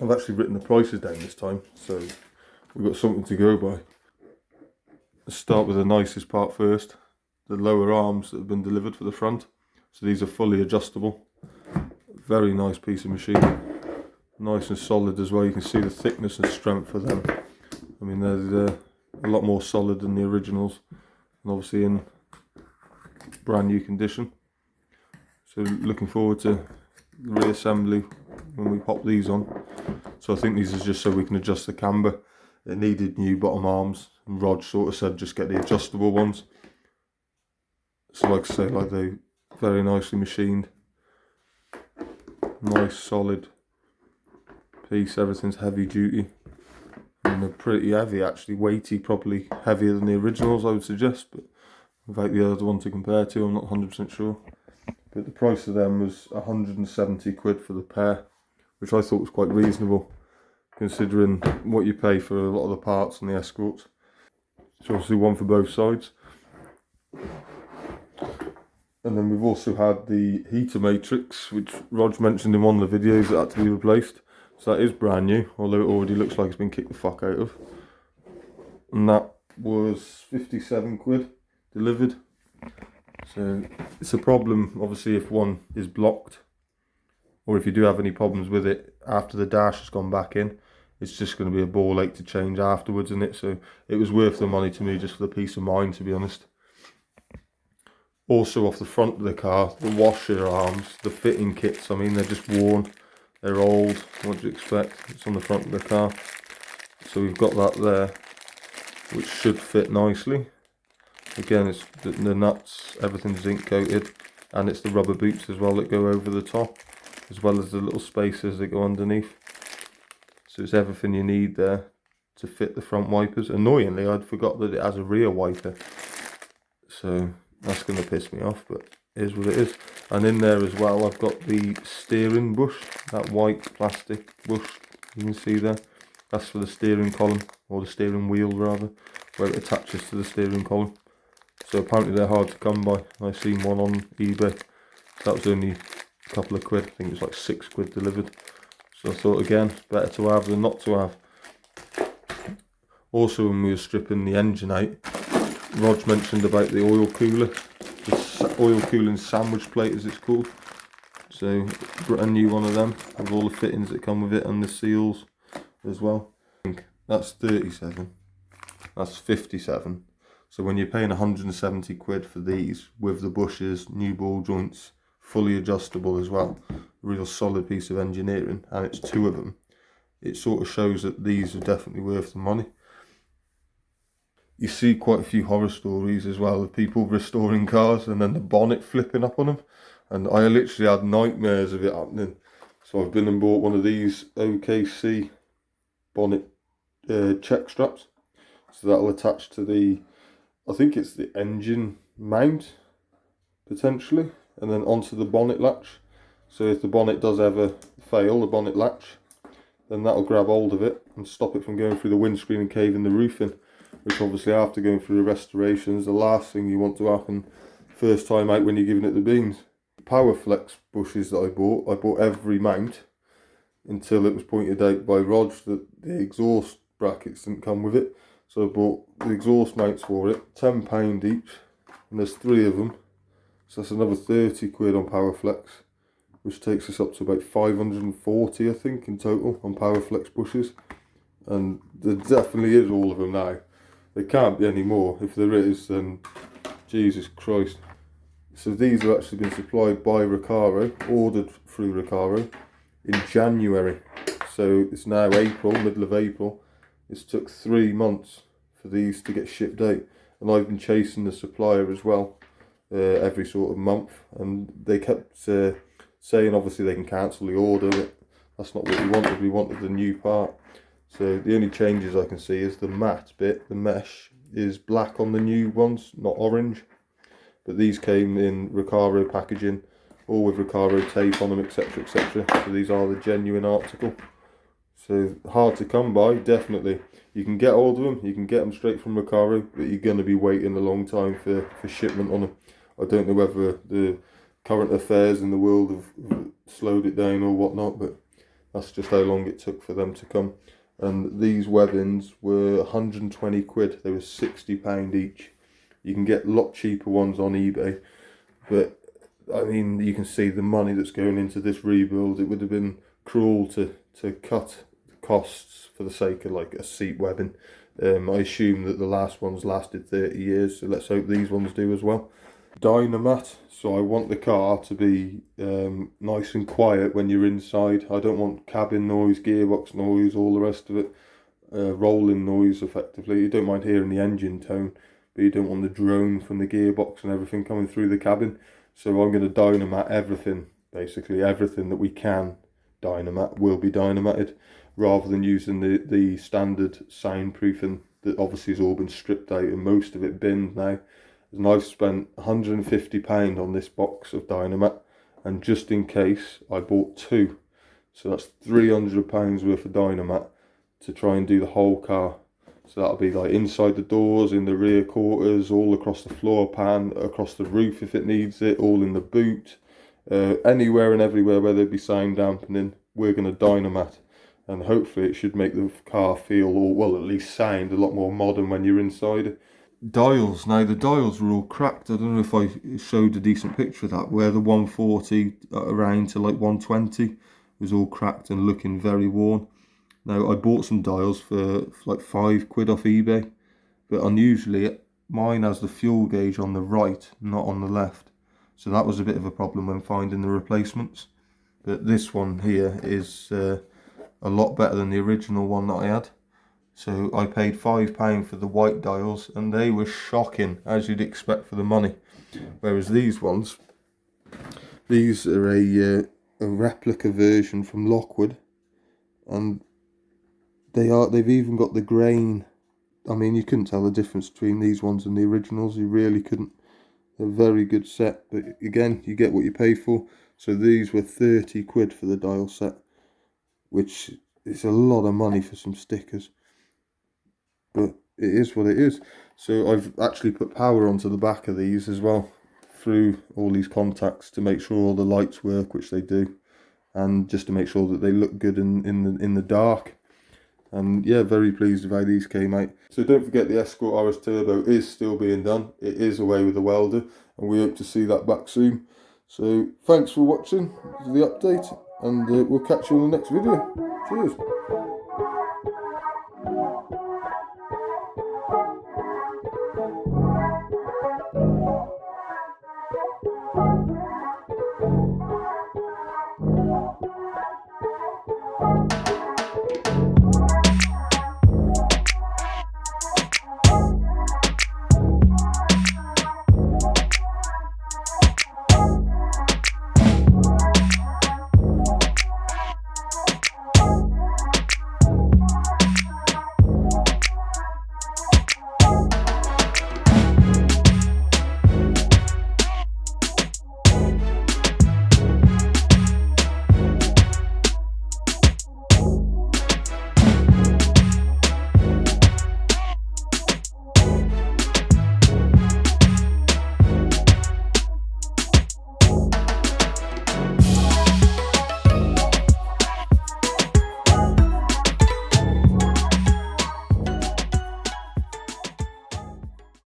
I've actually written the prices down this time, so we've got something to go by. Let's start with the nicest part first, the lower arms that have been delivered for the front. So these are fully adjustable. Very nice piece of machining, nice and solid as well. You can see the thickness and strength of them. I mean, they're a lot more solid than the originals, and obviously in brand new condition. So looking forward to the reassembly when we pop these on. So I think these are just so we can adjust the camber. It needed new bottom arms, and Rog sort of said just get the adjustable ones. So like I say, like they very nicely machined. Nice solid piece, everything's heavy duty. And they're pretty heavy actually, weighty, probably heavier than the originals I would suggest, but without the other one to compare to, I'm not 100% sure. But the price of them was 170 quid for the pair, which I thought was quite reasonable considering what you pay for a lot of the parts on the Escorts. So obviously one for both sides. And then we've also had the heater matrix, which Rog mentioned in one of the videos that had to be replaced. So that is brand new, although it already looks like it's been kicked the fuck out of. And that was 57 quid delivered. So it's a problem obviously if one is blocked, or if you do have any problems with it after the dash has gone back in, it's just going to be a ball ache to change afterwards, isn't it? So it was worth the money to me just for the peace of mind, to be honest. Also off the front of the car, the washer arms, the fitting kits, I mean they're just worn, they're old, what do you expect? It's on the front of the car. So we've got that there, which should fit nicely. Again, it's the nuts, everything's zinc coated, and it's the rubber boots as well that go over the top, as well as the little spacers that go underneath. So it's everything you need there to fit the front wipers. Annoyingly, I'd forgot that it has a rear wiper, so that's going to piss me off, but it is what it is. And in there as well, I've got the steering bush, that white plastic bush you can see there. That's for the steering column, or the steering wheel rather, where it attaches to the steering column. So apparently they're hard to come by. I seen one on eBay. That was only a couple of quid. I think it was like 6 quid delivered. So I thought again, it's better to have than not to have. Also when we were stripping the engine out, Rog mentioned about the oil cooler. The oil cooling sandwich plate as it's called. So brand new one of them with all the fittings that come with it and the seals as well. I think that's 37. That's 57. So when you're paying 170 quid for these, with the bushes, new ball joints, fully adjustable as well, real solid piece of engineering, and it's 2 of them, it sort of shows that these are definitely worth the money. You see quite a few horror stories as well of people restoring cars and then the bonnet flipping up on them, and I literally had nightmares of it happening. So I've been and bought one of these OKC bonnet check straps, so that'll attach to the, I think it's the engine mount, potentially, and then onto the bonnet latch. So if the bonnet does ever fail, the bonnet latch, then that'll grab hold of it and stop it from going through the windscreen and caving the roof in, which obviously after going through the restoration is the last thing you want to happen first time out when you're giving it the beans. Power flex bushes that I bought every mount until it was pointed out by Rog that the exhaust brackets didn't come with it. So I bought the exhaust mounts for it, £10 each, and there's 3 of them. So that's another 30 quid on Powerflex, which takes us up to about 540 I think in total on Powerflex bushes. And there definitely is all of them now. There can't be any more. If there is, then Jesus Christ. So these have actually been supplied by Recaro, ordered through Recaro in January. So it's now April, middle of April. It's took 3 months for these to get shipped out, and I've been chasing the supplier as well every sort of month, and they kept saying obviously they can cancel the order, but that's not what we wanted the new part. So the only changes I can see is the matte bit, the mesh is black on the new ones, not orange, but these came in Recaro packaging, all with Recaro tape on them, etc, etc. So these are the genuine article. So hard to come by, definitely. You can get hold of them, you can get them straight from Recaro, but you're going to be waiting a long time for shipment on them. I don't know whether the current affairs in the world have slowed it down or whatnot, but That's just how long it took for them to come. And these webbings were 120 quid. They were £60 each. You can get a lot cheaper ones on eBay, but I mean, you can see the money that's going into this rebuild. It would have been cruel to cut costs for the sake of like a seat webbing. I assume that the last ones lasted 30 years, so let's hope these ones do as well. Dynamat, so I want the car to be nice and quiet when you're inside. I don't want cabin noise, gearbox noise, all the rest of it, rolling noise effectively. You don't mind hearing the engine tone, but you don't want the drone from the gearbox and everything coming through the cabin. So I'm going to dynamat everything, basically everything that we can dynamat will be dynamated, rather than using the standard soundproofing that obviously has all been stripped out and most of it binned now. And I've spent £150 on this box of dynamat, and just in case I bought two, so that's £300 worth of dynamat to try and do the whole car. So that'll be like inside the doors, in the rear quarters, all across the floor pan, across the roof if it needs it, all in the boot, anywhere and everywhere where there'd be sound dampening, we're going to dynamat. And hopefully it should make the car feel, or well, at least sound a lot more modern when you're inside. Dials, now the dials were all cracked. I don't know if I showed a decent picture of that, where the 140 around to like 120 was all cracked and looking very worn. Now I bought some dials for like £5 off eBay, but unusually mine has the fuel gauge on the right, not on the left. So that was a bit of a problem when finding the replacements. But this one here is a lot better than the original one that I had. So I paid £5 for the white dials, and they were shocking, as you'd expect for the money. Whereas these ones, these are a replica version from Lockwood, and they've even got the grain. I mean, you couldn't tell the difference between these ones and the originals. You really couldn't. They're a very good set, but again, you get what you pay for. So these were 30 quid for the dial set, which is a lot of money for some stickers, but it is what it is. So I've actually put power onto the back of these as well, through all these contacts, to make sure all the lights work, which they do, and just to make sure that they look good in the dark. And yeah, very pleased with how these came out. So don't forget, the Escort RS Turbo is still being done. It is away with the welder, and we hope to see that back soon. So thanks for watching the update, and we'll catch you in the next video. Cheers.